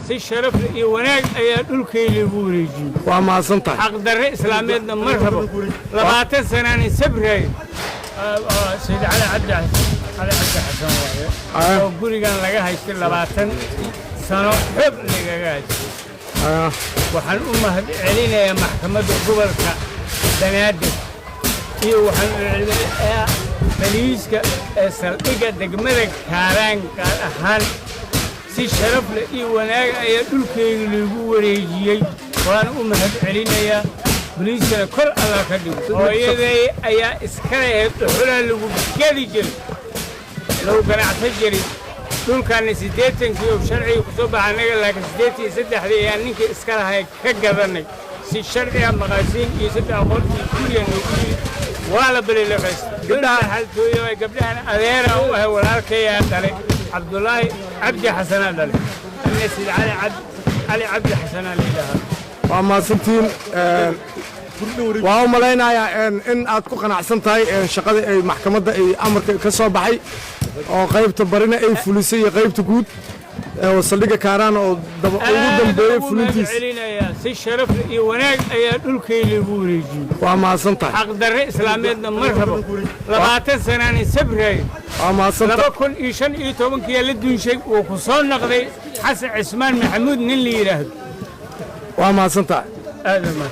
si sharaf iyo wanaag ayaa dhulkayga lagu wareejiyey. waa mahadsantahay. xaq darre islaameedna ma rabo 20 sanaan sabray سيد علي عبد حسن waaye oo gurigan laga haystay 20 sano xub laga haystay waxaan u mahad celinayaa maxkamadda gobolka Banaadir iyo waxaan u celinayaa baliiska saldhigga degmada Kaaraan gaar ahaan si sharaf leh iyo wanaag ayaa dhulkayga lagu wareejiyey waan u mahad celinayaa بليسنا كل الله كديم هويدي أيا إسكاله حلا لو جدي جري لو كان عتجري دول كان سيدتين كيو شرعي كتب عنك لكن سيدتي سد حدي يعني إسكاله هاي كجرني سي شرعي مغازين يسد أقول في كل يوم ولا بلي لفس قبلها هل توي قبلها أذيرا هو الأركيا دلي عبد الله عبد حسن دلي الناس علي عبد حسن اللي waa mahadsantiin waa u malaynayaa in aad ku qanacsan tahay shaqada ay maxkamadda ay amarka ka soo baxay oo qaybta barina ay fulisay iyo qaybta guud oo saldhigga Kaaraan oo ugu dambeeyay fulintiisa si sharaf iyo wanaag ayaa dhulkayga lagu wareejiyey. waa mahadsantahay. xaq darre islaameedna ma rabo 20 sanaan sabray waa mahadsantahay. 2015 la duunshay oo ku soo noqday xasan cismaan maxamuud nin la yiraahdo waa mahadsantahay. aad ma